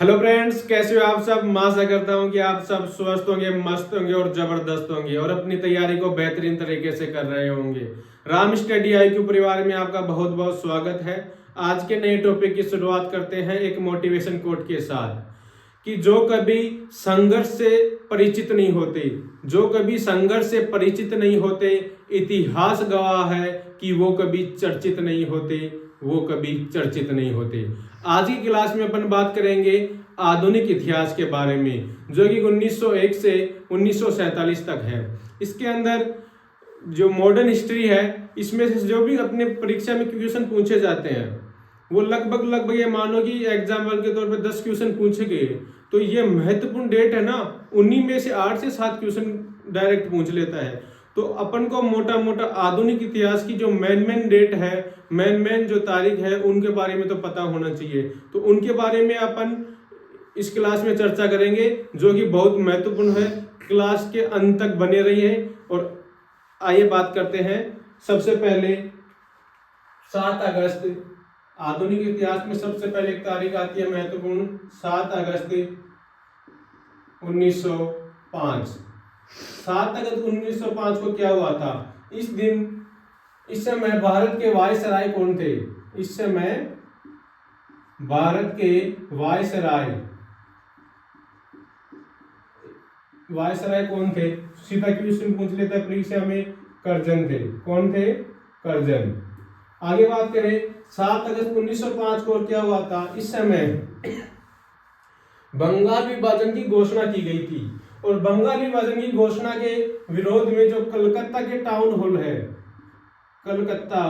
Hello friends, कैसे हो आप सब। मैं आशा करता हूं कि आप सब स्वस्थ होंगे, मस्त होंगे और जबरदस्त होंगे और अपनी तैयारी को बेहतरीन तरीके से कर रहे होंगे। राम स्टडी IQ परिवार में आपका बहुत बहुत स्वागत है। आज के नए टॉपिक की शुरुआत करते हैं एक मोटिवेशन कोट के साथ कि जो कभी संघर्ष से परिचित नहीं होते, जो कभी संघर्ष से परिचित नहीं होते, इतिहास गवाह है कि वो कभी चर्चित नहीं होते, वो कभी चर्चित नहीं होते। आज की क्लास में अपन बात करेंगे आधुनिक इतिहास के बारे में, जो कि 1901 से 1947 तक है। इसके अंदर जो मॉडर्न हिस्ट्री है, इसमें से जो भी अपने परीक्षा में क्वेश्चन पूछे जाते हैं वो लगभग ये मानो कि एग्जाम्पल के तौर पे 10 क्वेश्चन पूछे गए, तो ये महत्वपूर्ण डेट है ना, उन्हीं में से 8 से 7 क्वेश्चन डायरेक्ट पूछ लेता है। तो अपन को मोटा मोटा आधुनिक इतिहास की जो मेन डेट है, मेन जो तारीख है, उनके बारे में तो पता होना चाहिए। तो उनके बारे में अपन इस क्लास में चर्चा करेंगे, जो कि बहुत महत्वपूर्ण है। क्लास के अंत तक बने रहिए। और आइए बात करते हैं। सबसे पहले 7 अगस्त। आधुनिक इतिहास में सबसे पहले एक तारीख आती है महत्वपूर्ण, 7 अगस्त 1905। 7 अगस्त 1905 को क्या हुआ था? इस समय भारत के वायसराय कौन थे? इस समय भारत के वायसराय कौन थे? सीधा क्वेश्चन पूछ लेता है परीक्षा में। करजन थे। कौन थे? करजन। आगे बात करें, 7 अगस्त 1905 को क्या हुआ था? इस समय बंगाल विभाजन की घोषणा की गई थी। और बंगाल विभाजन की घोषणा के विरोध में जो कलकत्ता के टाउन हॉल है, कलकत्ता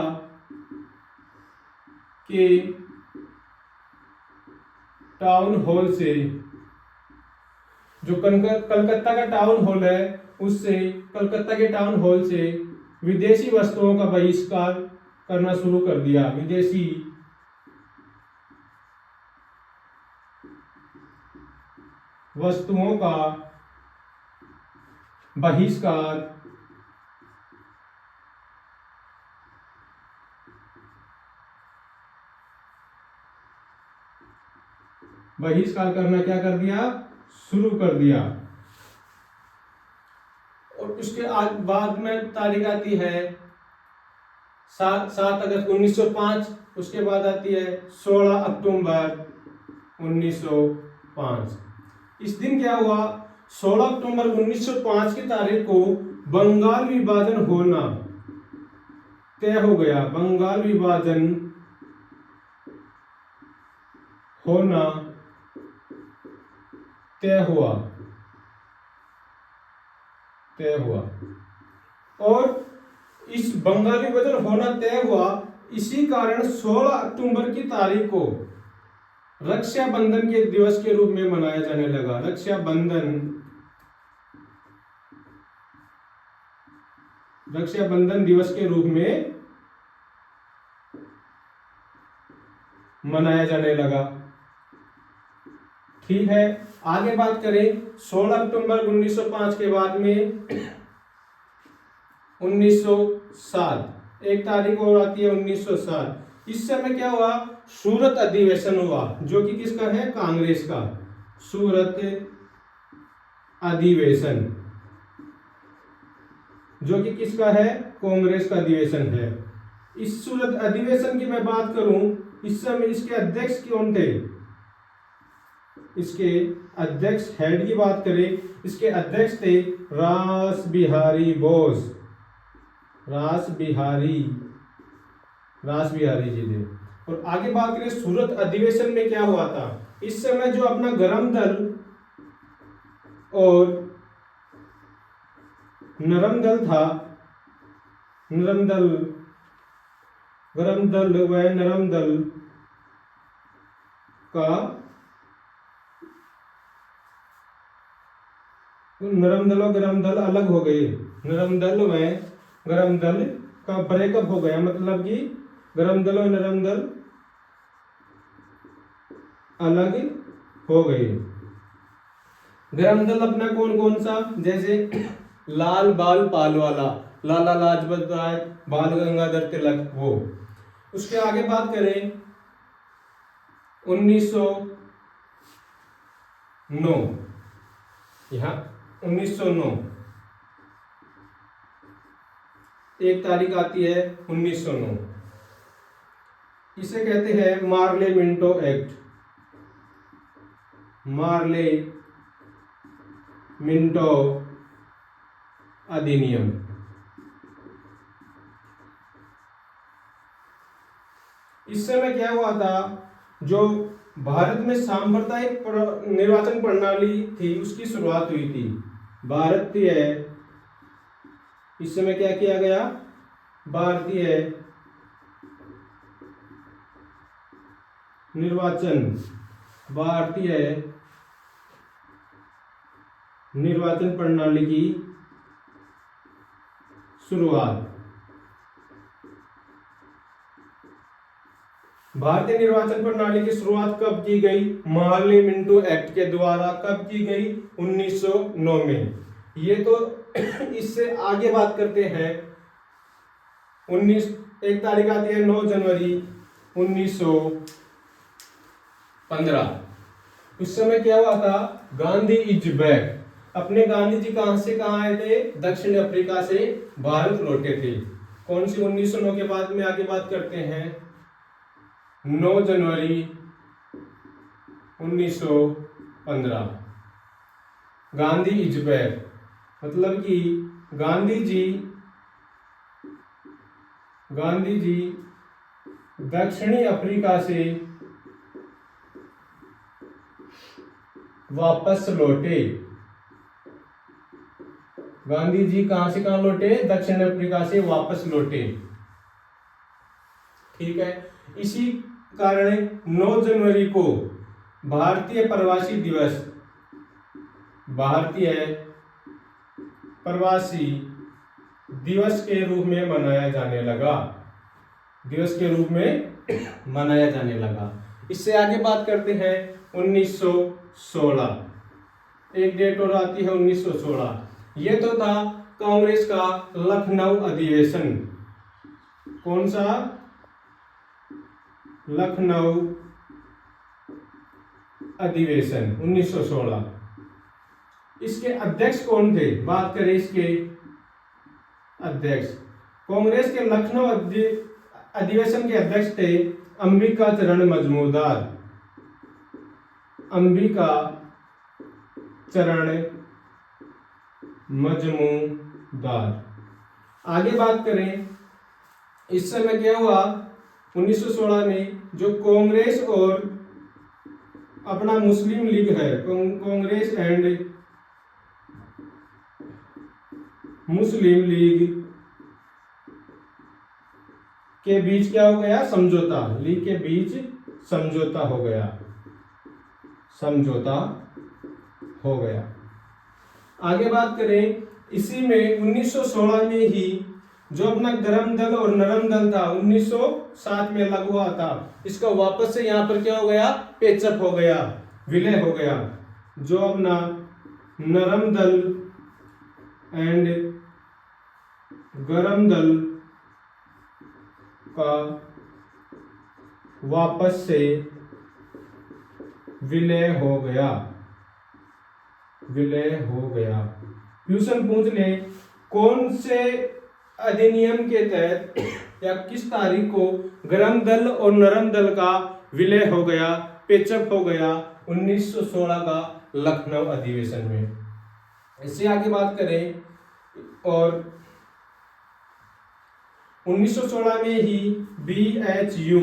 के टाउन हॉल से, जो कलकत्ता का टाउन हॉल है, उससे कलकत्ता के टाउन हॉल से विदेशी वस्तुओं का बहिष्कार करना शुरू कर दिया। विदेशी वस्तुओं का बहिष्कार करना क्या कर दिया? शुरू कर दिया। और उसके बाद में तारीख आती है 7 अगस्त 1905। उसके बाद आती है 16 अक्टूबर 1905। इस दिन क्या हुआ? 16 अक्टूबर 1905 की तारीख को बंगाल विभाजन होना तय हो गया। बंगाल विभाजन होना तय हुआ। और इस बंगाल विभाजन होना तय हुआ, इसी कारण 16 अक्टूबर की तारीख को रक्षाबंधन के दिवस के रूप में मनाया जाने लगा। रक्षाबंधन दिवस के रूप में मनाया जाने लगा। ठीक है, आगे बात करें। 16 अक्टूबर 1905 के बाद में 1907 एक तारीख और आती है, 1907। इस समय क्या हुआ? सूरत अधिवेशन हुआ, जो कि किसका है? कांग्रेस का। सूरत अधिवेशन, जो कि किसका है? कांग्रेस का अधिवेशन है। इस सूरत अधिवेशन की मैं बात करूं, इस समय इसके अध्यक्ष कौन थे? इसके अध्यक्ष, हेड की बात करें, इसके अध्यक्ष थे रास बिहारी बोस। रास बिहारी जी थे। और आगे बात करें सूरत अधिवेशन में क्या हुआ था? इस समय जो अपना गरम दल और नरम दल था, गरम दल व नरम दल का नरम दल और गरम दल अलग हो गए। नरम दल व गरम दल का ब्रेकअप हो गया, मतलब कि गरम दल और नरम दल अलग हो गए। गरम दल अपना कौन कौन सा? जैसे लाल बाल पाल वाला, लाला लाजपत राय, बाल गंगाधर तिलक, वो। उसके आगे बात करें 9, यहाँ 1909, एक तारीख आती है 1909। इसे कहते हैं Morley Minto act, Morley Minto अधिनियम। इस समय क्या हुआ था, जो भारत में सांप्रदायिक निर्वाचन प्रणाली थी उसकी शुरुआत हुई थी। भारतीय, इस समय क्या किया गया, भारतीय निर्वाचन प्रणाली की शुरुआत। भारतीय निर्वाचन प्रणाली की शुरुआत कब की गई? मार्ले मिंटो एक्ट के द्वारा। कब की गई? 1909 में। ये तो इससे आगे बात करते हैं। एक तारीख आती है 9 जनवरी 1915। उस समय क्या हुआ था, गांधी इज बैक। अपने गांधी जी कहां से कहां आए थे? दक्षिण अफ्रीका से भारत लौटे थे। कौन सी? 1909 के बाद में आगे बात करते हैं। 9 जनवरी 1915, गांधी इज बैक, मतलब कि गांधी जी दक्षिणी अफ्रीका से वापस लौटे। गांधी जी कहां से कहां लौटे? दक्षिण अफ्रीका से वापस लौटे। ठीक है। इसी कारण 9 जनवरी को भारतीय प्रवासी दिवस के रूप में मनाया जाने लगा। इससे आगे बात करते हैं 1916। एक डेट और आती है 1916। यह तो था कांग्रेस का लखनऊ अधिवेशन। कौन सा? लखनऊ अधिवेशन 1916। इसके अध्यक्ष कौन थे? बात करें इसके अध्यक्ष। कांग्रेस के लखनऊ अधिवेशन के अध्यक्ष थे अंबिका चरण मजमूदार। आगे बात करें, इस समय क्या हुआ 1916 में, जो कांग्रेस और अपना मुस्लिम लीग है, कांग्रेस एंड मुस्लिम लीग के बीच क्या हो गया? समझौता। लीग के बीच समझौता हो गया। आगे बात करें, इसी में 1916 में ही जो अपना गरम दल और नरम दल था 1907 में लागू हुआ था, इसका वापस से यहां पर क्या हो गया? पेचअप हो गया, विलय हो गया। जो अपना नरम दल एंड गरम दल का वापस से विलय हो गया। क्वेश्चन पूछ ले, कौन से अधिनियम के तहत या किस तारीख को गरम दल और नरम दल का विलय हो गया, पेचअप हो गया? 1916 का लखनऊ अधिवेशन में। इससे आगे बात करें, और 1916 में ही BHU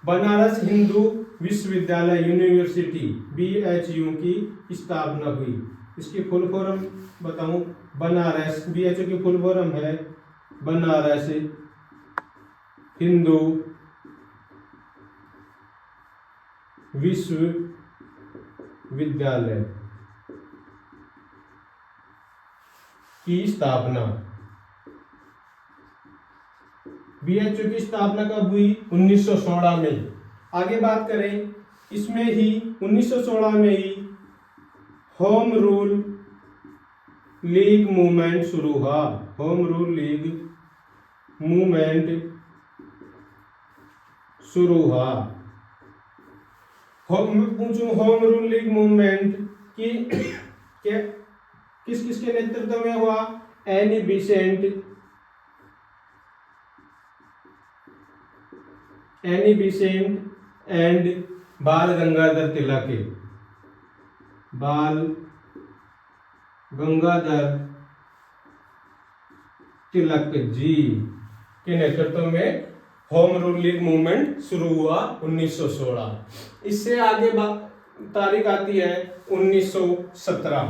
बनारस हिंदू विश्वविद्यालय यूनिवर्सिटी BHU की स्थापना हुई। इसकी फुल फॉर्म बताऊं, बनारस, BHU की फुल फॉर्म है बनारस हिंदू विश्वविद्यालय की स्थापना। BHU की स्थापना कब हुई? 1916 में। आगे बात करें, इसमें ही 1916 में ही होम रूल लीग मूवमेंट शुरू हुआ। होम रूल लीग मूवमेंट कि किस किसके नेतृत्व में हुआ? एनी बिसेंट एंड बाल गंगाधर तिलक, बाल गंगाधर तिलक जी के नेतृत्व में होम रूल लीग मूवमेंट शुरू हुआ 1916। इससे आगे तारीख आती है 1917।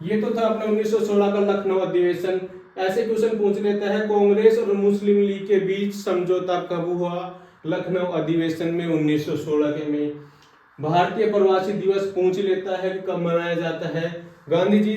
ये तो था अपना 1916 का लखनऊ अधिवेशन। ऐसे क्वेश्चन पूछ लेता है, कांग्रेस और मुस्लिम लीग के बीच समझौता कब हुआ? लखनऊ अधिवेशन में 1916 के में। भारतीय प्रवासी दिवस पूछ लेता है कब मनाया जाता है? गांधी जी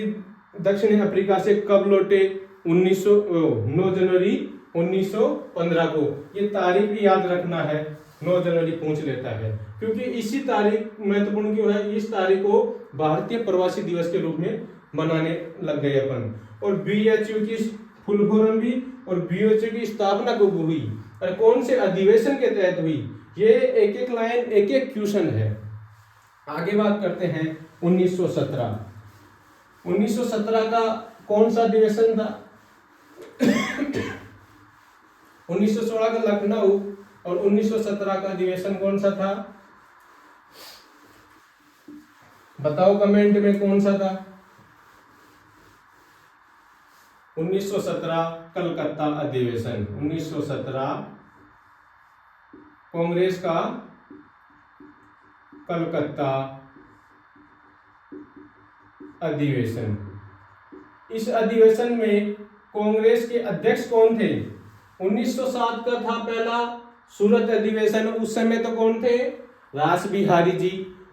दक्षिण अफ्रीका से कब लौटे? 9 जनवरी 1915 को। ये तारीख भी याद रखना है, 9 जनवरी पूछ लेता है, क्योंकि इसी तारीख महत्वपूर्ण क्यों है? इस तारीख को भारतीय प्रवासी दिवस के रूप में मनाने लग गए अपन। और बीएचयू की फुल फॉर्म भी, और बीएचयू की स्थापना कब हुई और कौन से अधिवेशन के तहत हुई? ये एक एक लाइन, एक एक क्वेश्चन है। आगे बात करते हैं 1917। 1917 का कौन सा अधिवेशन था? 1916 का लखनऊ और 1917 का अधिवेशन कौन सा था? बताओ कमेंट में कौन सा था? 1917 कलकत्ता अधिवेशन। 1917 कांग्रेस का कलकत्ता अधिवेशन। इस अधिवेशन में कांग्रेस के अध्यक्ष कौन थे? 1907 का था पहला सूरत अधिवेशन, उस समय तो कौन थे? रास बिहारी जी।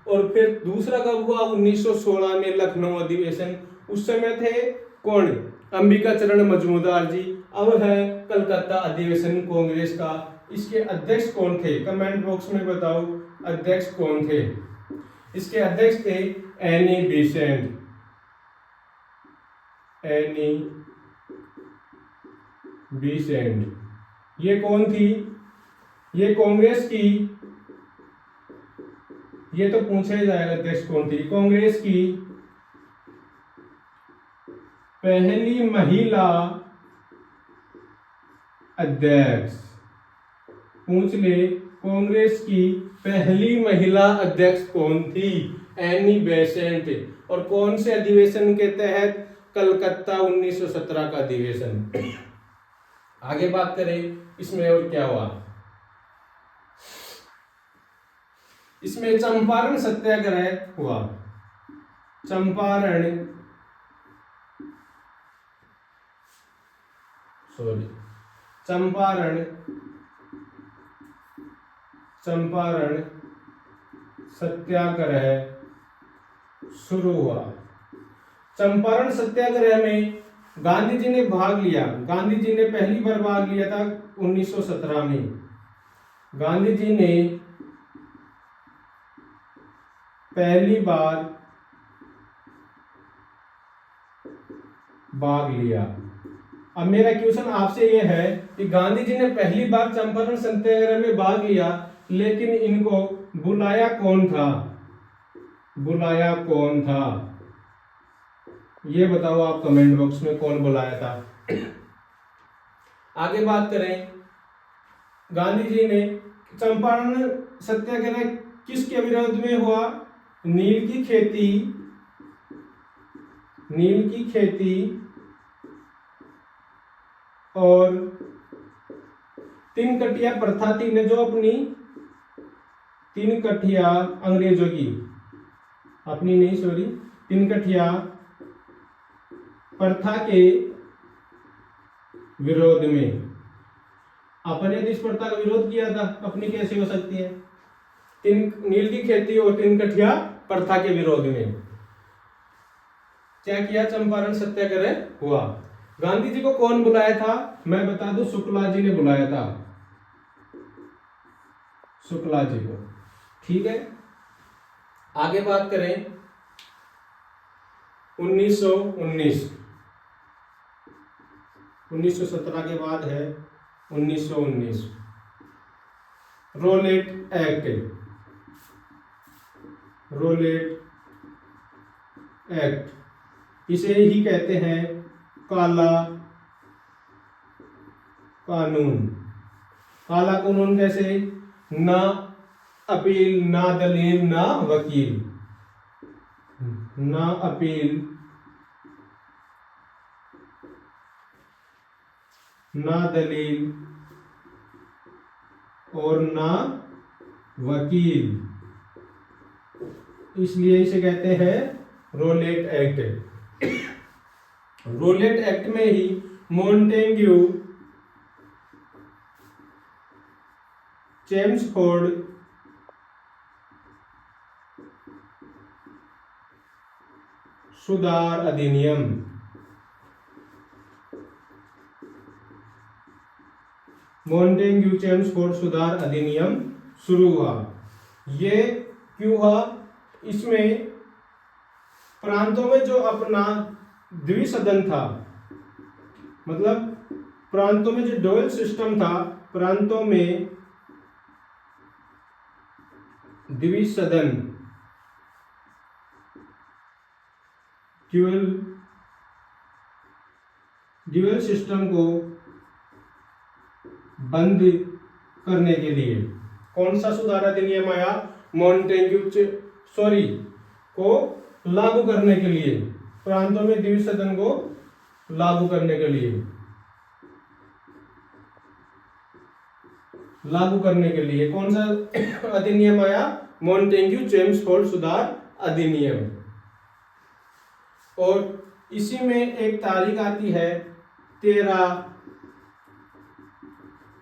और फिर दूसरा कब हुआ? 1916 में लखनऊ अधिवेशन, उस समय थे कौन? अंबिका चरण मजूमदार जी। अब है कलकत्ता अधिवेशन कांग्रेस का, इसके अध्यक्ष कौन थे? कमेंट बॉक्स में बताओ अध्यक्ष कौन थे? इसके अध्यक्ष थे एनी बेसेंट। एनी बेसेंट ये कौन थी? ये कांग्रेस की, ये तो पूछा ही जाएगा अध्यक्ष कौन थी। कांग्रेस की पहली महिला अध्यक्ष। पूछ ले, कांग्रेस की पहली महिला अध्यक्ष कौन थी? Annie Besant. और कौन से अधिवेशन के तहत? कलकत्ता 1917 का अधिवेशन। आगे बात करें इसमें और क्या हुआ? इसमें चंपारण सत्याग्रह हुआ। चंपारण सत्याग्रह शुरू हुआ। चंपारण सत्याग्रह में गांधी जी ने भाग लिया। गांधी जी ने पहली बार भाग लिया था 1917 में। गांधी जी ने पहली बार भाग लिया। अब मेरा क्वेश्चन आपसे यह है कि गांधी जी ने पहली बार चंपारण सत्याग्रह में भाग लिया, लेकिन इनको बुलाया कौन था? बुलाया कौन था? ये बताओ आप कमेंट बॉक्स में, कौन बुलाया था? आगे बात करें, गांधी जी ने चंपारण सत्याग्रह किसके विरोध में हुआ? नील की खेती और तीन कटिया प्रथा थी ने, जो अपनी तीन कठिया अंग्रेजों की, अपनी नहीं सॉरी, तीन कठिया प्रथा के विरोध में। अपने इस प्रथा का विरोध किया था, अपनी कैसे हो सकती है? नील की खेती और तीन कठिया प्रथा के विरोध में क्या किया? चंपारण सत्याग्रह हुआ। गांधी जी को कौन बुलाया था? मैं बता दूं, शुक्ला जी ने बुलाया था। शुक्ला जी को। ठीक है, आगे बात करें 1917 के बाद है 1919 रोलेट एक्ट। रोलेट एक्ट, इसे ही कहते हैं काला कानून। काला कानून कैसे? ना अपील, ना दलील, ना वकील। ना अपील, ना दलील और ना वकील, इसलिए इसे कहते हैं रोलेट एक्ट। रोलेट एक्ट में ही मॉन्टेग्यू, चेम्सफोर्ड, सुधार अधिनियम, मॉन्टेग्यू चेम्सफोर्ड सुधार अधिनियम शुरू हुआ। ये क्यों हुआ? इसमें प्रांतों में जो अपना द्विसदन था, मतलब प्रांतों में जो डुअल सिस्टम था, प्रांतों में द्विसदन, ड्यूअल सिस्टम को बंद करने के लिए कौन सा सुधार अधिनियम आया? मॉन्टेग्यू को लागू करने के लिए, प्रांतों में द्विसदन को लागू करने के लिए, कौन सा अधिनियम आया? मॉन्टेग्यू चेम्सफोर्ड सुधार अधिनियम। और इसी में एक तारीख आती है 13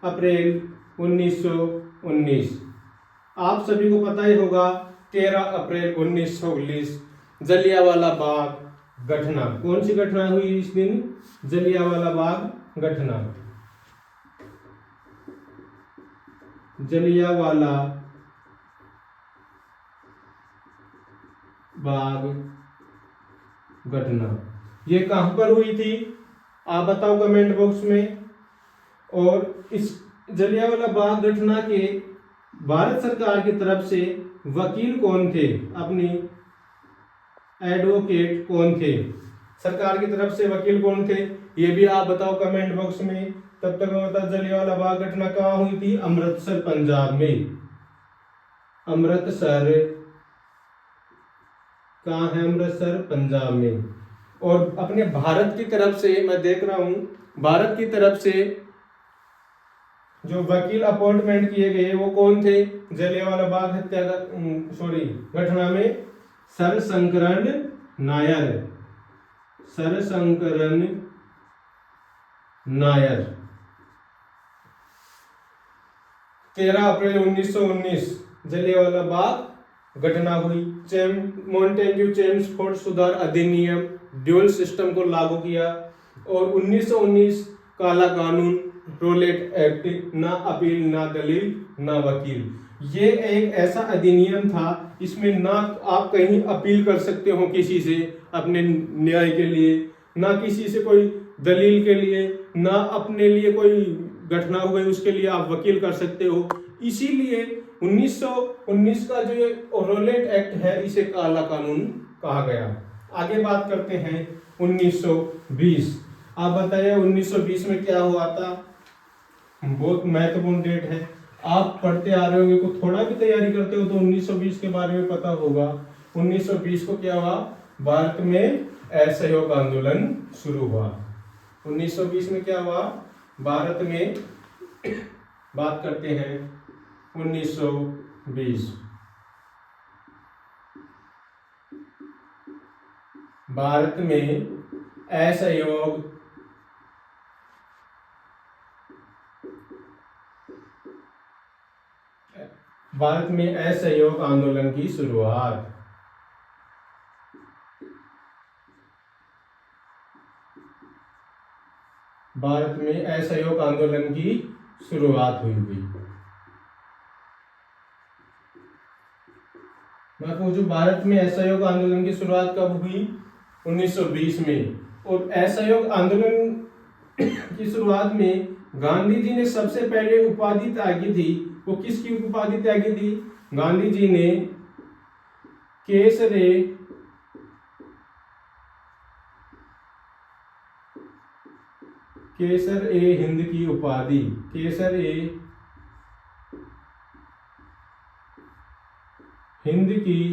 अप्रैल 1919। आप सभी को पता ही होगा 13 अप्रैल 1919 जलियांवाला बाग घटना। कौन सी घटना हुई इस दिन? जलियांवाला बाग घटना। जलियांवाला बाग घटना ये कहां पर हुई थी? आप बताओ कमेंट बॉक्स में। और इस जलियांवाला बाग घटना के भारत सरकार की तरफ से वकील कौन थे? अपनी एडवोकेट कौन थे? सरकार की तरफ से वकील कौन थे? ये भी आप बताओ कमेंट बॉक्स में। तब तक मैं बता, जलियांवाला बाग घटना कहाँ हुई थी? अमृतसर, पंजाब में। अमृतसर कहाँ है? अमृतसर, पंजाब में। और अपने भारत की तरफ से मैं देख रहा हूं, भारत की तरफ से जो वकील अपॉइंटमेंट किए गए वो कौन थे? जलियांवाला बाग घटना में सरशंकरण नायर। सरशंकरण नायर। 13 अप्रैल 1919 जलियांवाला बाग घटना हुई। मॉन्टेग्यू चेम्सफोर्ड सुधार अधिनियम ड्यूअल सिस्टम को लागू किया। और 1919 काला कानून, रोलेट एक्ट, ना अपील, ना दलील, ना वकील। ये एक ऐसा अधिनियम था, इसमें ना आप कहीं अपील कर सकते हो किसी से अपने न्याय के लिए, ना किसी से कोई दलील के लिए, ना अपने लिए कोई घटना हो गई उसके लिए आप वकील कर सकते हो। इसीलिए 1919 का जो ये रोलेट एक्ट है इसे काला कानून कहा गया। आगे बात करते हैं 1920। आप बताइए 1920 में क्या हुआ था? बहुत महत्वपूर्ण डेट है, आप पढ़ते आ रहे होंगे, को थोड़ा भी तैयारी करते हो तो 1920 के बारे में पता होगा। 1920 को क्या हुआ? भारत में असहयोग आंदोलन शुरू हुआ। 1920 में क्या हुआ? भारत में बात करते हैं 1920। भारत में असहयोग आंदोलन की शुरुआत। भारत में असहयोग आंदोलन की शुरुआत हुई थी। मैं पूछूं भारत में असहयोग आंदोलन की शुरुआत कब हुई? 1920 में। और असहयोग आंदोलन की शुरुआत में गांधी जी ने सबसे पहले उपाधि त्यागी थी। वो किसकी उपाधि त्यागी थी? गांधी जी ने केसरे केसर ए हिंद की उपाधि, केसर ए हिंद की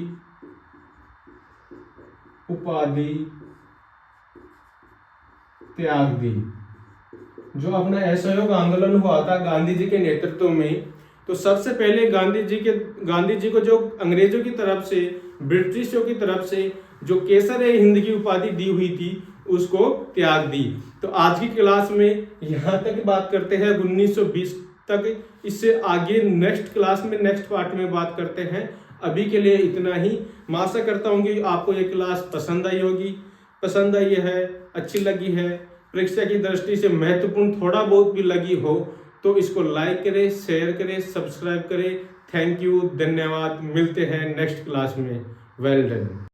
उपाधि त्याग दी। जो अपना असहयोग आंदोलन हुआ था गांधी जी के नेतृत्व में, तो सबसे पहले गांधी जी को जो अंग्रेजों की तरफ से, ब्रिटिशों की तरफ से जो केसर ए हिंद की उपाधि दी हुई थी उसको त्याग दी। तो आज की क्लास में यहाँ तक बात करते हैं 1920 तक। इससे आगे नेक्स्ट क्लास में, नेक्स्ट पार्ट में बात करते हैं। अभी के लिए इतना ही। मैं आशा करता हूँ कि आपको ये क्लास पसंद आई होगी। पसंद आई है, अच्छी लगी है, परीक्षा की दृष्टि से महत्वपूर्ण थोड़ा बहुत भी लगी हो तो इसको लाइक करें, शेयर करें, सब्सक्राइब करें। थैंक यू, धन्यवाद। मिलते हैं नेक्स्ट क्लास में। Well done.